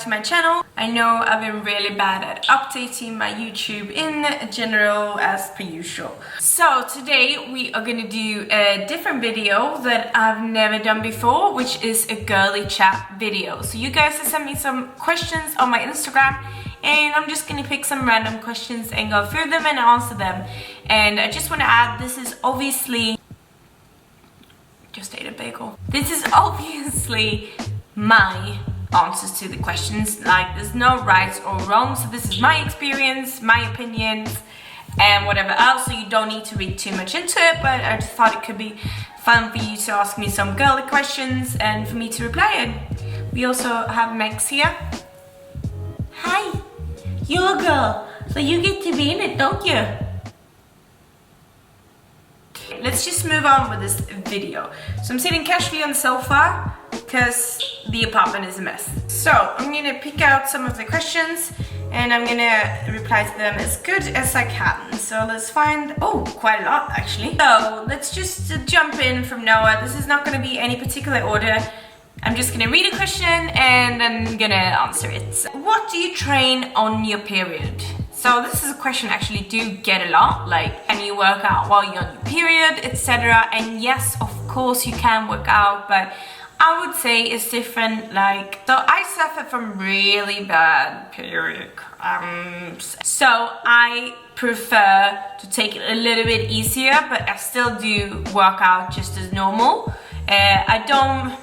to my channel. I know I've been really bad at updating my YouTube in general as per usual. So today we are gonna do a different video that I've never done before, which is a girly chat video. So you guys have sent me some questions on my Instagram and I'm just gonna pick some random questions and go through them and answer them. And I just want to add, this is obviously... just ate a bagel. This is obviously my answers to the questions. Like, there's no right or wrong, so this is my experience, my opinions, and whatever else, so you don't need to read too much into it, but I just thought it could be fun for you to ask me some girly questions and for me to reply it. We also have Max here. Hi, you're a girl, so you get to be in it, don't you? Let's just move on with this video. So I'm sitting casually on the sofa because the apartment is a mess. So I'm gonna pick out some of the questions and I'm gonna reply to them as good as I can. So let's find, oh, quite a lot actually. So let's just jump in from nowhere. This is not gonna be any particular order. I'm just gonna read a question and I'm gonna answer it. What do you train on your period? So this is a question I actually do get a lot, like, can you work out while you're on your period, etc. And yes, of course you can work out, but I would say it's different. Like, so I suffer from really bad period cramps, so I prefer to take it a little bit easier, but I still do work out just as normal.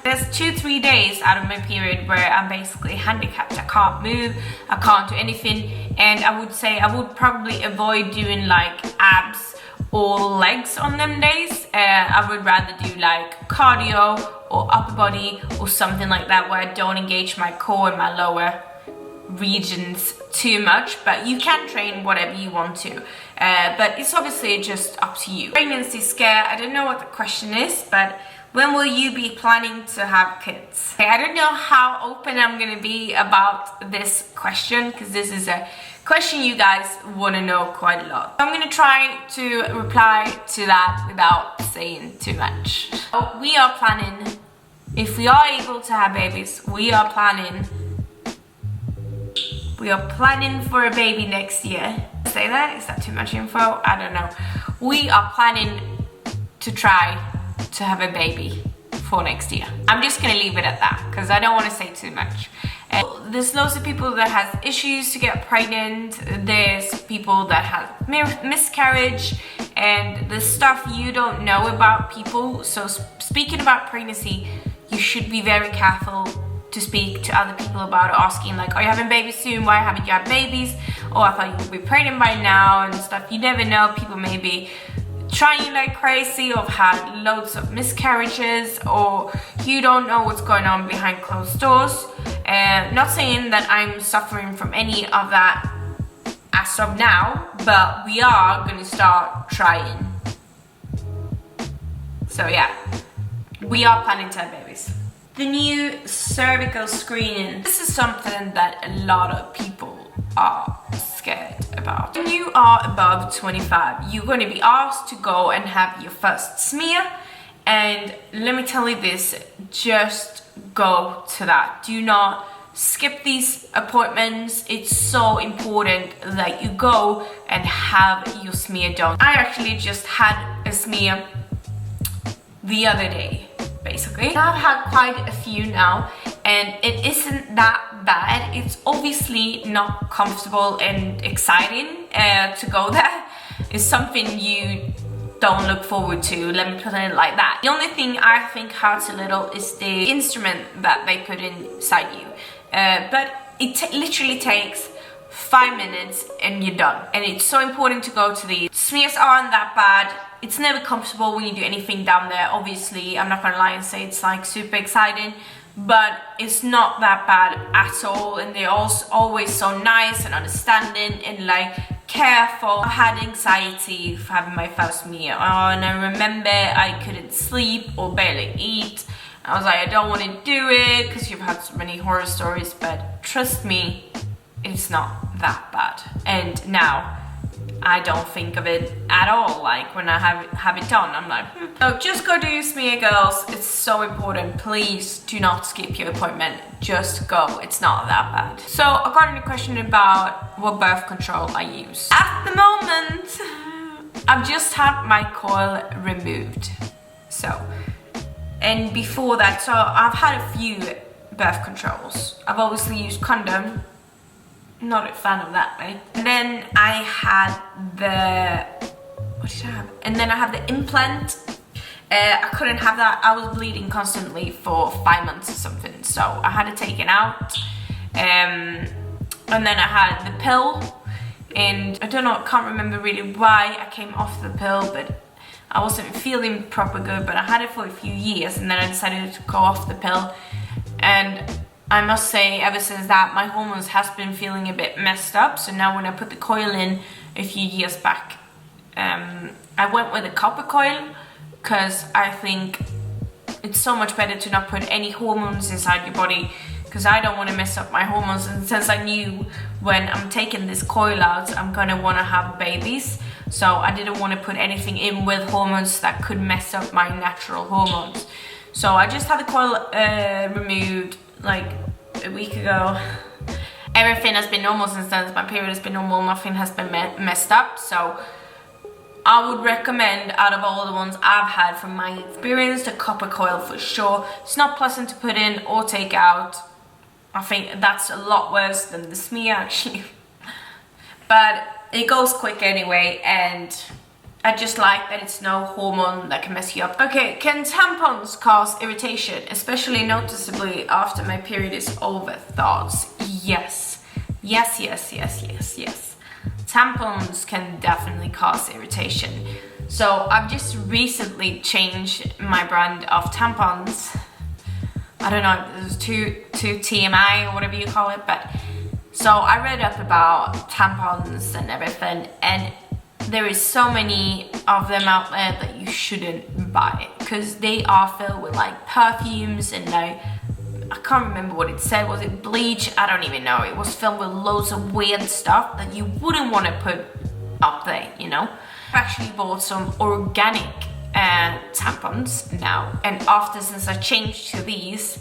There's 2-3 days out of my period where I'm basically handicapped. I can't move, I can't do anything, and I would say I would probably avoid doing like abs or legs on them days. I would rather do like cardio or upper body or something like that where I don't engage my core and my lower regions too much, but you can train whatever you want to, but it's obviously just up to you. Pregnancy scare, I don't know what the question is, but when will you be planning to have kids? Okay, I don't know how open I'm gonna be about this question because this is a question you guys want to know quite a lot. I'm gonna try to reply to that without saying too much. So we are planning, if we are able to have babies, we are planning for a baby next year. Say that? Is that too much info? I don't know. We are planning to try to have a baby for next year. I'm just gonna leave it at that because I don't want to say too much. There's loads of people that has issues to get pregnant. There's people that have miscarriage, and there's stuff you don't know about people. So speaking about pregnancy, you should be very careful to speak to other people about it, asking like, are you having babies soon? Why haven't you had babies? Oh, I thought you would be pregnant by now and stuff. You never know. People may be trying like crazy, or had loads of miscarriages, or you don't know what's going on behind closed doors. Not saying that I'm suffering from any of that as of now, but we are going to start trying. So yeah, we are planning to have babies. The new cervical screening. This is something that a lot of people are scared about. When you are above 25, you're going to be asked to go and have your first smear, and let me tell you this, just go to that. Do not skip these appointments. It's so important that you go and have your smear done. I actually just had a smear the other day, basically. I've had quite a few now, and it isn't that bad. It's obviously not comfortable and exciting to go there. It's something you don't look forward to, let me put it like that. The only thing I think hurts a little is the instrument that they put inside you, but it literally takes 5 minutes and you're done. And it's so important to go to these. Smears aren't that bad. It's never comfortable when you do anything down there. Obviously, I'm not gonna lie and say it's like super exciting, but it's not that bad at all, and they're also always so nice and understanding and like careful. I had anxiety for having my first smear, and I remember I couldn't sleep or barely eat. I was like, I don't want to do it because you've had so many horror stories, but trust me, it's not that bad. And now I don't think of it at all. Like when I have it done, I'm like, So just go do your smear, girls. It's so important. Please do not skip your appointment. Just go. It's not that bad. So I got a question about what birth control I use. At the moment, I've just had my coil removed. And before that, so I've had a few birth controls. I've obviously used condom. Not a fan of that, right? And then I had what did I have? And then I have the implant. I couldn't have that. I was bleeding constantly for 5 months or something, so I had it taken out. And then I had the pill, and I don't know, I can't remember really why I came off the pill, but I wasn't feeling proper good, but I had it for a few years, and then I decided to go off the pill. And I must say, ever since that, my hormones has been feeling a bit messed up. So now when I put the coil in a few years back, I went with a copper coil because I think it's so much better to not put any hormones inside your body, because I don't want to mess up my hormones. And since I knew when I'm taking this coil out, I'm gonna want to have babies, so I didn't want to put anything in with hormones that could mess up my natural hormones. So I just had the coil removed like a week ago. Everything has been normal since then. My period has been normal, nothing has been messed up. So I would recommend, out of all the ones I've had from my experience, the copper coil for sure. It's not pleasant to put in or take out. I think that's a lot worse than the smear actually. But it goes quick anyway, and I just like that it's no hormone that can mess you up. Okay, can tampons cause irritation, especially noticeably after my period is over? Thoughts? Yes. Yes, yes, yes, yes, yes. Tampons can definitely cause irritation. So I've just recently changed my brand of tampons. I don't know, it was to TMI or whatever you call it, but so I read up about tampons and everything, and there is so many of them out there that you shouldn't buy, because they are filled with like perfumes and I can't remember what it said. Was it bleach? I don't even know. It was filled with loads of weird stuff that you wouldn't want to put up there, you know. I've actually bought some organic tampons now, and since I changed to these,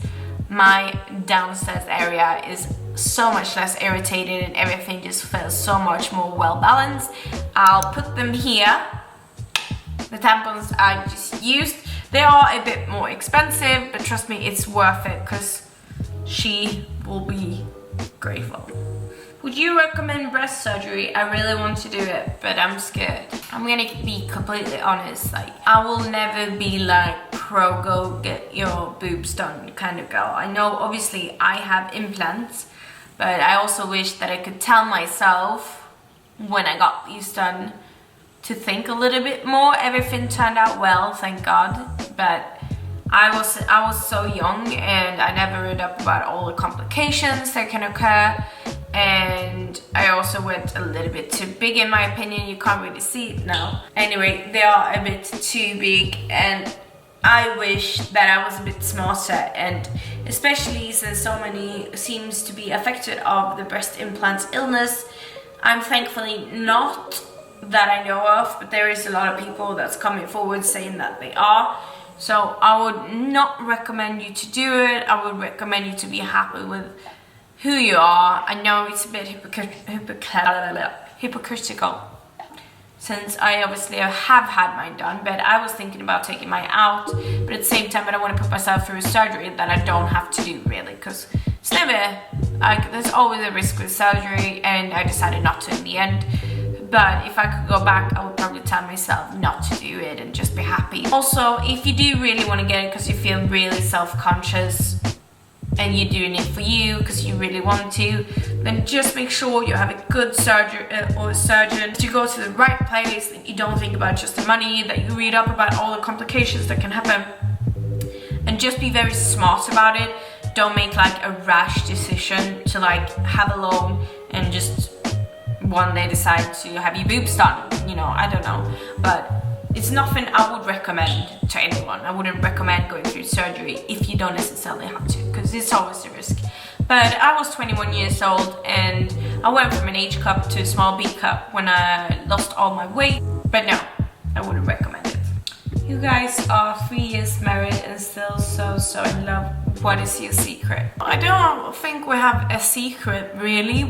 my downstairs area is so much less irritated and everything just feels so much more well balanced. I'll put them here. The tampons I just used, they are a bit more expensive, but trust me, it's worth it because she will be grateful. Would you recommend breast surgery? I really want to do it, but I'm scared. I'm gonna be completely honest, like I will never be like pro go get your boobs done kind of girl. I know obviously I have implants, but I also wish that I could tell myself when I got these done to think a little bit more. Everything turned out well, thank God, but I was so young and I never read up about all the complications that can occur. And I also went a little bit too big in my opinion. You can't really see it now. Anyway, they are a bit too big, and I wish that I was a bit smarter, and especially since so many seems to be affected of the breast implants illness. I'm thankfully not that I know of, but there is a lot of people that's coming forward saying that they are. So I would not recommend you to do it. I would recommend you to be happy with who you are. I know it's a bit hypocritical, since I obviously have had mine done, but I was thinking about taking mine out, but at the same time I don't want to put myself through a surgery that I don't have to do really, because it's never, like, there's always a risk with surgery, and I decided not to in the end. But if I could go back, I would probably tell myself not to do it and just be happy. Also, if you do really want to get it because you feel really self-conscious and you're doing it for you because you really want to, then just make sure you have a good surgeon, to go to the right place, that you don't think about just the money, that you read up about all the complications that can happen, and just be very smart about it. Don't make like a rash decision to like have a loan and just one day decide to have your boobs done, you know, I don't know. But it's nothing I would recommend to anyone. I wouldn't recommend going through surgery if you don't necessarily have to, because it's always a risk. But I was 21 years old and I went from an H cup to a small B cup when I lost all my weight. But no, I wouldn't recommend it. You guys are 3 years married and still so in love. What is your secret? I don't think we have a secret really.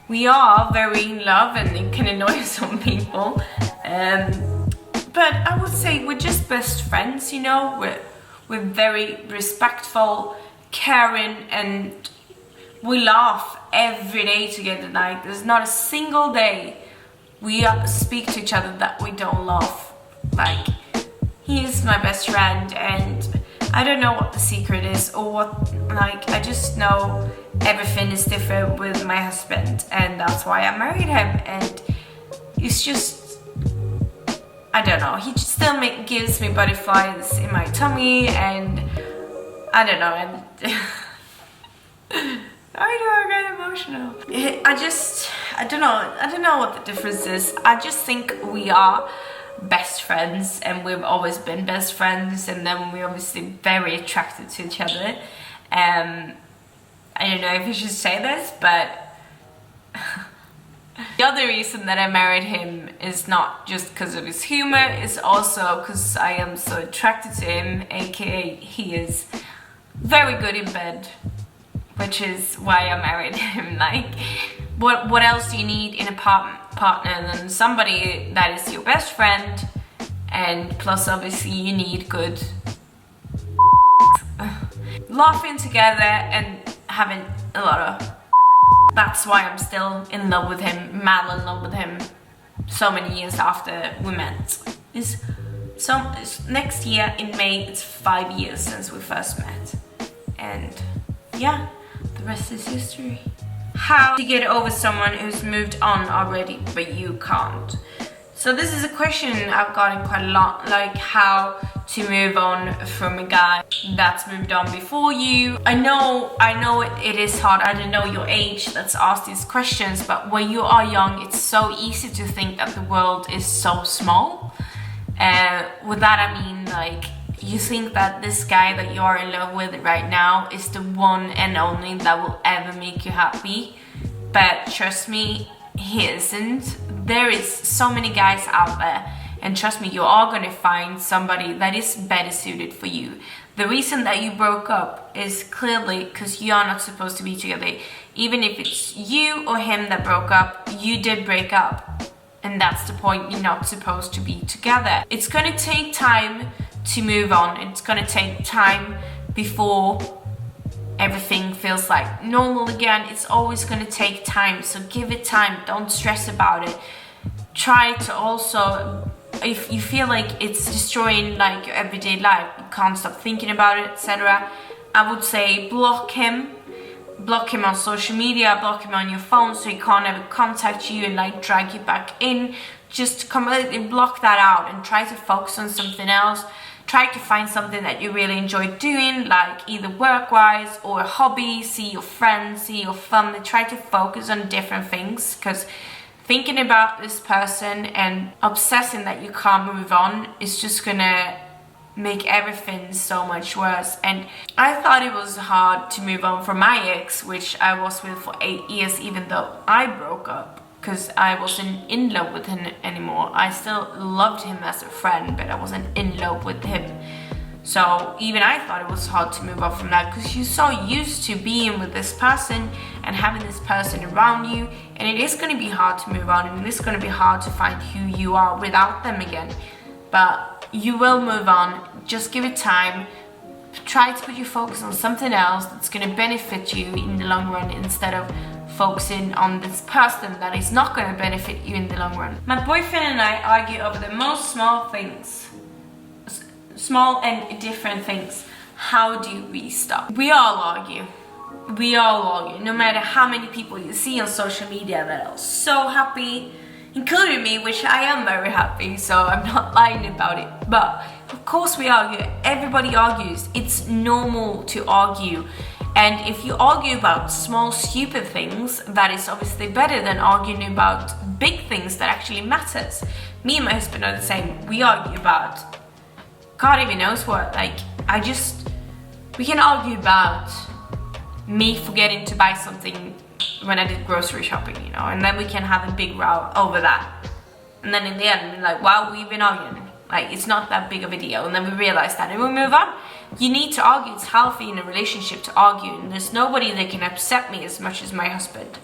We are very in love and it can annoy some people. But I would say we're just best friends, you know. We're very respectful, caring, and we laugh every day together. Like, there's not a single day we speak to each other that we don't laugh. Like, he is my best friend, and I don't know what the secret is or what, like, I just know everything is different with my husband, and that's why I married him. And it's just, I don't know, he still gives me butterflies in my tummy, and I don't know, and I know I get emotional. I don't know what the difference is. I just think we are best friends, and we've always been best friends, and then we're obviously very attracted to each other. I don't know if I should say this, but the other reason that I married him is not just because of his humor, it's also because I am so attracted to him, aka he is very good in bed, which is why I married him. Like, what else do you need in a partner than somebody that is your best friend, and plus obviously you need good laughing together and having a lot of. That's why I'm still in love with him, mad in love with him, so many years after we met. It's next year in May, it's 5 years since we first met, and yeah, the rest is history. How to get over someone who's moved on already but you can't? So this is a question I've gotten quite a lot, like how to move on from a guy that's moved on before you. I know it is hard. I don't know your age that's asked these questions, but when you are young, it's so easy to think that the world is so small. With that I mean, like, you think that this guy that you are in love with right now is the one and only that will ever make you happy, but trust me, he isn't. There is so many guys out there, and trust me, you are gonna find somebody that is better suited for you. The reason that you broke up is clearly because you are not supposed to be together. Even if it's you or him that broke up, you did break up, and that's the point. You're not supposed to be together. It's gonna take time to move on. It's gonna take time before everything feels like normal again. It's always gonna take time, so give it time. Don't stress about it. Try to also, if you feel like it's destroying like your everyday life, you can't stop thinking about it, etc., I would say block him on social media, block him on your phone so he can't ever contact you and like drag you back in. Just completely block that out and try to focus on something else. Try to find something that you really enjoy doing, like either work-wise or a hobby. See your friends, see your family. Try to focus on different things, because thinking about this person and obsessing that you can't move on is just gonna make everything so much worse. And I thought it was hard to move on from my ex, which I was with for 8 years, even though I broke up, because I wasn't in love with him anymore. I still loved him as a friend, but I wasn't in love with him. So even I thought it was hard to move on from that, because you're so used to being with this person and having this person around you, and it is going to be hard to move on, and it is going to be hard to find who you are without them again. But you will move on. Just give it time. Try to put your focus on something else that's going to benefit you in the long run, instead of focusing on this person that is not going to benefit you in the long run. My boyfriend and I argue over the most small things. Small and different things. How do we stop? We all argue. We all argue. No matter how many people you see on social media that are so happy, including me, which I am very happy, so I'm not lying about it. But of course we argue. Everybody argues. It's normal to argue. And if you argue about small stupid things, that is obviously better than arguing about big things that actually matters. Me and my husband are the same. We argue about God even knows what. Like, we can argue about me forgetting to buy something when I did grocery shopping, you know, and then we can have a big row over that. And then in the end, like, wow, we've been arguing. Like, it's not that big of a deal. And then we realize that and we move on. You need to argue. It's healthy in a relationship to argue. And there's nobody that can upset me as much as my husband.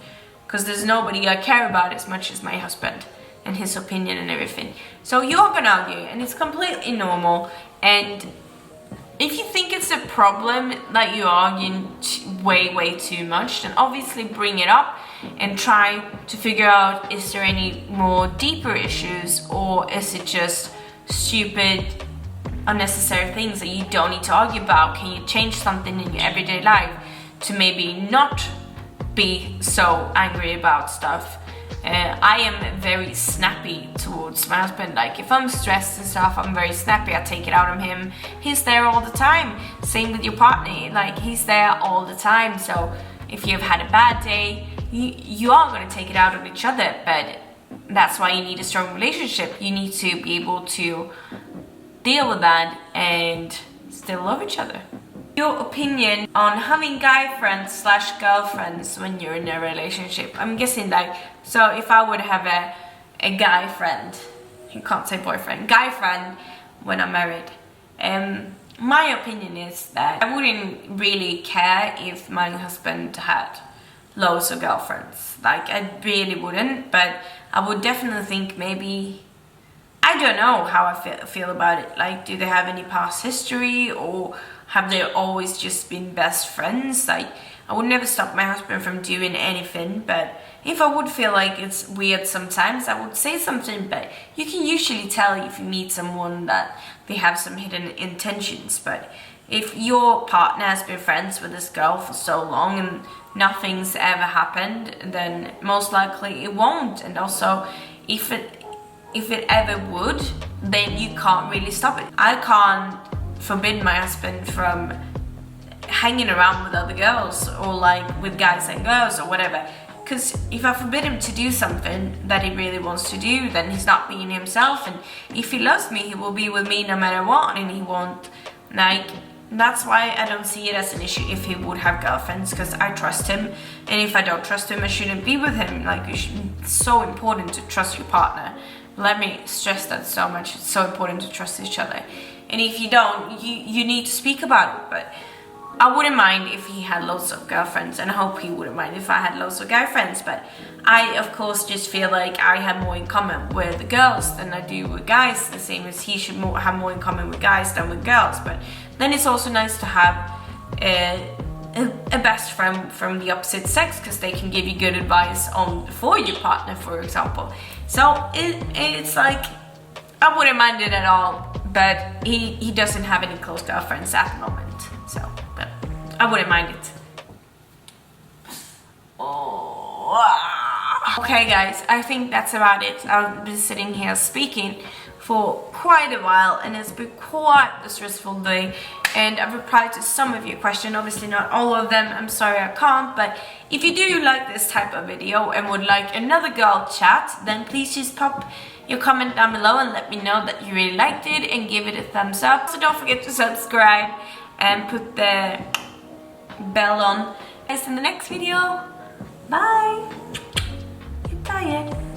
Because there's nobody I care about as much as my husband and his opinion and everything. So you're gonna argue, and it's completely normal. And if you think it's a problem that you're arguing way too much, then obviously bring it up and try to figure out, is there any more deeper issues, or is it just stupid, unnecessary things that you don't need to argue about? Can you change something in your everyday life to maybe not be so angry about stuff? I am very snappy towards my husband. Like, if I'm stressed and stuff, I'm very snappy. I take it out on him. He's there all the time. Same with your partner. Like, he's there all the time. So if you've had a bad day, you are going to take it out on each other. But that's why you need a strong relationship. You need to be able to deal with that and still love each other. Your opinion on having guy friends / girlfriends when you're in a relationship. I'm guessing like, so if I would have a guy friend, you can't say boyfriend, guy friend when I'm married, my opinion is that I wouldn't really care if my husband had loads of girlfriends. Like, I really wouldn't, but I would definitely think maybe, I don't know how I feel about it. Like, do they have any past history, or have they always just been best friends? Like, I would never stop my husband from doing anything, but if I would feel like it's weird sometimes, I would say something. But you can usually tell if you meet someone that they have some hidden intentions. But if your partner has been friends with this girl for so long and nothing's ever happened, then most likely it won't. And also, if it ever would, then you can't really stop it. I can't forbid my husband from hanging around with other girls, or like with guys and girls or whatever. Because if I forbid him to do something that he really wants to do, then he's not being himself. And if he loves me, he will be with me no matter what, and he won't, like, that's why I don't see it as an issue if he would have girlfriends, because I trust him. And if I don't trust him, I shouldn't be with him. Like, it's so important to trust your partner. Let me stress that so much. It's so important to trust each other. And if you don't, you need to speak about it. But I wouldn't mind if he had lots of girlfriends, and I hope he wouldn't mind if I had lots of guy friends. But I, of course, just feel like I have more in common with the girls than I do with guys, the same as he should have more in common with guys than with girls. But then it's also nice to have a best friend from the opposite sex, because they can give you good advice for your partner, for example. So it's like, I wouldn't mind it at all. But he doesn't have any close girlfriends at the moment, so, but I wouldn't mind it. Oh. Okay guys, I think that's about it. I've been sitting here speaking for quite a while, and it's been quite a stressful day, and I've replied to some of your questions, obviously not all of them, I'm sorry I can't. But if you do like this type of video and would like another girl chat, then please just pop your comment down below and let me know that you really liked it, and give it a thumbs up. So don't forget to subscribe and put the bell on. See you in the next video. Bye. Get tired.